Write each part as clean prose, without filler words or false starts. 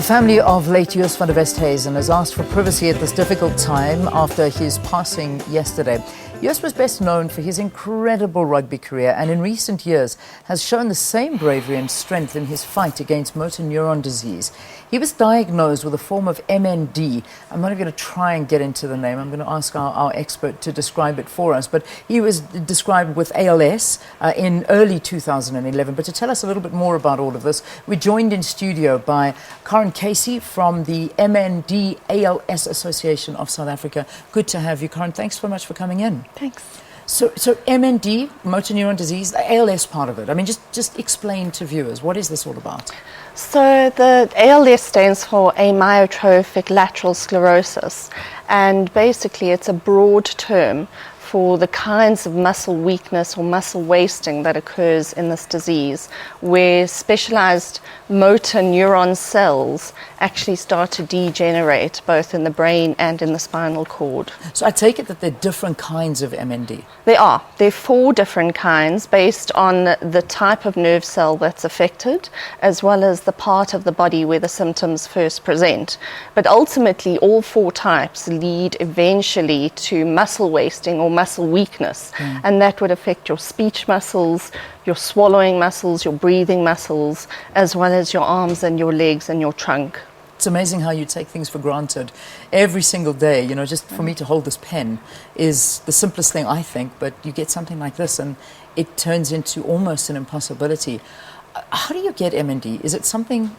family of late Joost van Westhuizen has asked for privacy at this difficult time after his passing yesterday. Joost was best known for his incredible rugby career and in recent years has shown the same bravery and strength in his fight against motor neuron disease. He was diagnosed with a form of MND. I'm not even going to try and get into the name. I'm going to ask our expert to describe it for us. But he was described with ALS in early 2011. But to tell us a little bit more about all of this, we're joined in studio by Karyn Casey from the MND ALS Association of South Africa. Good to have you, Karyn. Thanks so much for coming in. Thanks. So MND, motor neuron disease, the ALS part of it. I mean, just explain to viewers, what is this all about? So the ALS stands for Amytrophic Lateral Sclerosis, and basically it's a broad term for the kinds of muscle weakness or muscle wasting that occurs in this disease, where specialized motor neuron cells actually start to degenerate both in the brain and in the spinal cord. So I take it that there are different kinds of MND. There are 4 different kinds based on the type of nerve cell that's affected, as well as the part of the body where the symptoms first present. But ultimately, all 4 types lead eventually to muscle wasting or muscle weakness, and that would affect your speech muscles, your swallowing muscles, your breathing muscles, as well as your arms and your legs and your trunk. It's amazing how you take things for granted every single day. You know, just for me to hold this pen is the simplest thing, I think, but you get something like this and it turns into almost an impossibility. How do you get MND? Is it something,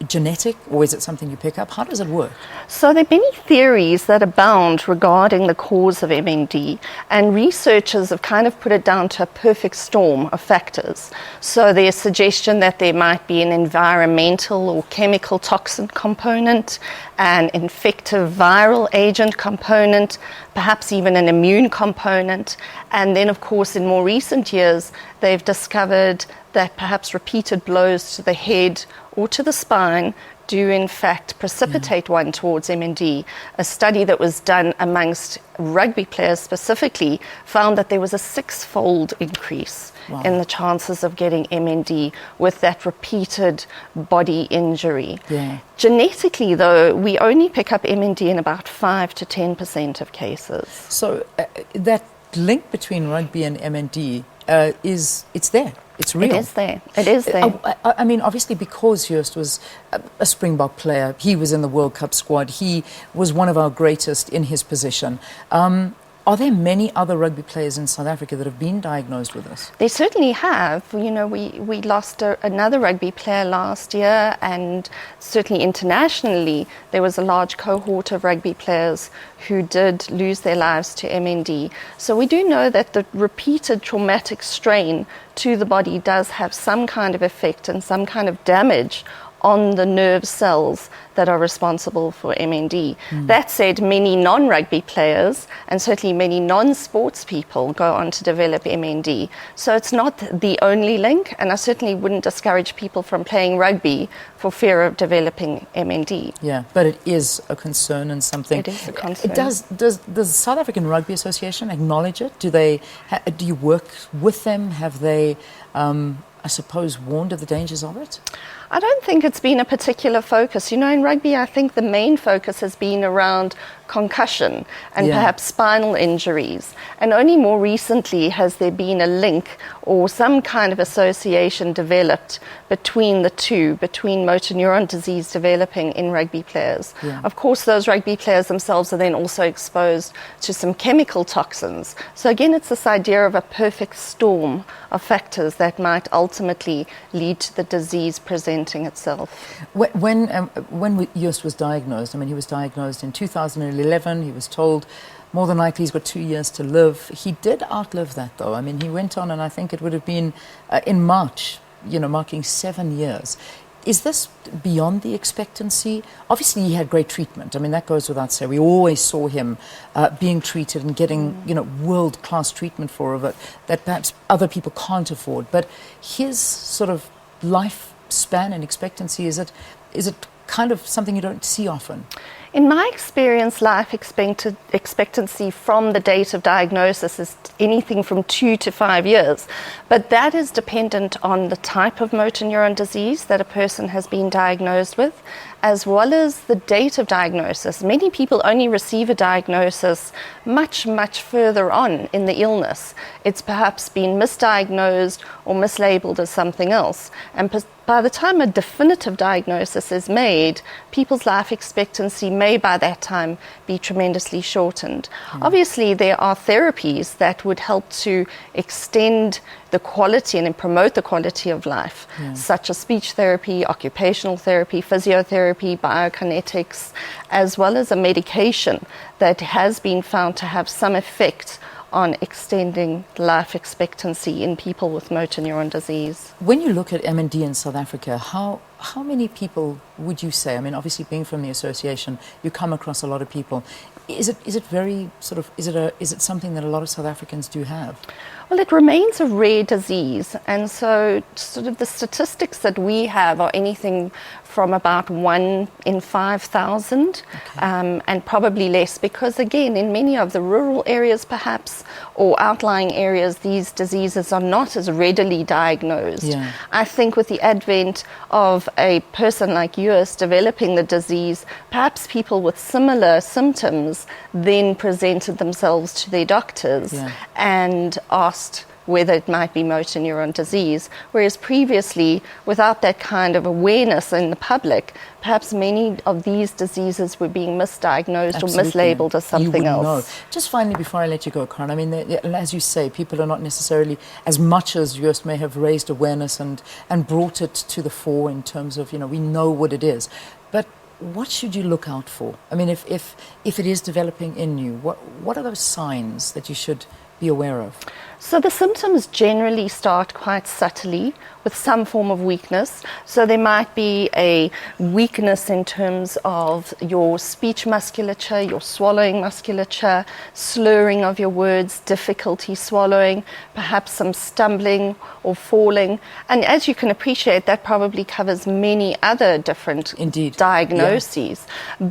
genetic, or is it something you pick up? How does it work? So there are many theories that abound regarding the cause of MND, and researchers have kind of put it down to a perfect storm of factors. So there's suggestion that there might be an environmental or chemical toxin component, an infective viral agent component, perhaps even an immune component. And then, of course, in more recent years, they've discovered that perhaps repeated blows to the head or to the spine do in fact precipitate one towards MND. A study that was done amongst rugby players specifically found that there was a 6-fold increase in the chances of getting MND with that repeated body injury. Genetically, though, we only pick up MND in about 5 to 10% of cases. So that link between rugby and MND it's there. It's real. It is there. It is there. I mean, obviously, because Joost was a Springbok player, he was in the World Cup squad, he was one of our greatest in his position. Are there many other rugby players in South Africa that have been diagnosed with this? They certainly have. You know, we lost another rugby player last year, and certainly internationally there was a large cohort of rugby players who did lose their lives to MND. So we do know that the repeated traumatic strain to the body does have some kind of effect and some kind of damage on the nerve cells that are responsible for MND. That said, many non-rugby players and certainly many non-sports people go on to develop MND. So it's not the only link, and I certainly wouldn't discourage people from playing rugby for fear of developing MND. Yeah, but it is a concern and something. It is a concern. Does the South African Rugby Association acknowledge it? Do you work with them? Have they, I suppose, warned of the dangers of it? I don't think it's been a particular focus. You know, in rugby, I think the main focus has been around concussion and perhaps spinal injuries. And only more recently has there been a link or some kind of association developed between the two, between motor neuron disease developing in rugby players. Of course, those rugby players themselves are then also exposed to some chemical toxins. So again, it's this idea of a perfect storm of factors that might ultimately lead to the disease presenting itself. When Joost was diagnosed, I mean, he was diagnosed in 2011. He was told more than likely he's got 2 years to live. He did outlive that, though. I mean, he went on, and I think it would have been in March, marking 7 years. Is this beyond the expectancy? Obviously, he had great treatment. I mean, that goes without saying. We always saw him being treated and getting, world-class treatment for it that perhaps other people can't afford. But his sort of lifespan and expectancy, is it kind of something you don't see often? In my experience, life expectancy from the date of diagnosis is anything from 2 to 5 years, but that is dependent on the type of motor neuron disease that a person has been diagnosed with, as well as the date of diagnosis. Many people only receive a diagnosis much, much further on in the illness. It's perhaps been misdiagnosed or mislabeled as something else. And by the time a definitive diagnosis is made, people's life expectancy may by that time be tremendously shortened. Obviously, there are therapies that would help to extend the quality and promote the quality of life, such as speech therapy, occupational therapy, physiotherapy, biokinetics, as well as a medication that has been found to have some effect on extending life expectancy in people with motor neuron disease. When you look at MND in South Africa, how many people would you say? I mean, obviously being from the association, you come across a lot of people. Is it very sort of, is it something that a lot of South Africans do have? Well, it remains a rare disease, and so sort of the statistics that we have are anything from about 1 in 5,000, and probably less, because again, in many of the rural areas perhaps, or outlying areas, these diseases are not as readily diagnosed. I think with the advent of a person like Joost developing the disease, perhaps people with similar symptoms then presented themselves to their doctors and asked whether it might be motor neuron disease, whereas previously, without that kind of awareness in the public, perhaps many of these diseases were being misdiagnosed or mislabeled as something else. Know. Just finally, before I let you go, Karyn, I mean, as you say, people are not necessarily, as much as Joost may have raised awareness and brought it to the fore in terms of, we know what it is, but what should you look out for? I mean, if it is developing in you, what are those signs that you should be aware of? So the symptoms generally start quite subtly with some form of weakness. So there might be a weakness in terms of your speech musculature, your swallowing musculature, slurring of your words, difficulty swallowing, perhaps some stumbling or falling. And as you can appreciate, that probably covers many other different diagnoses.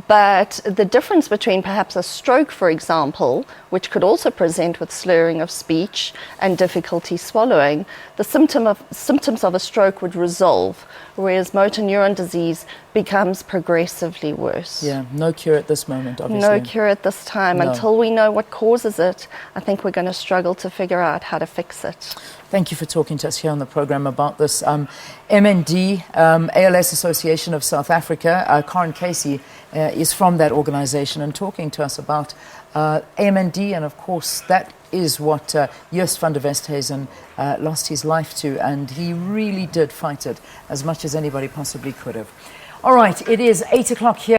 But the difference between perhaps a stroke, for example, which could also present with slurring of speech and difficulty swallowing, the symptoms of a stroke would resolve, whereas motor neuron disease becomes progressively worse. Yeah, no cure at this moment, obviously. No cure at this time. No. Until we know what causes it, I think we're going to struggle to figure out how to fix it. Thank you for talking to us here on the program about this. MND, ALS Association of South Africa, Karyn Casey is from that organization and talking to us about MND, and of course that is what Joost van der Westhuizen lost his life to, and he really did fight it as much as anybody possibly could have. All right, it is 8 o'clock here.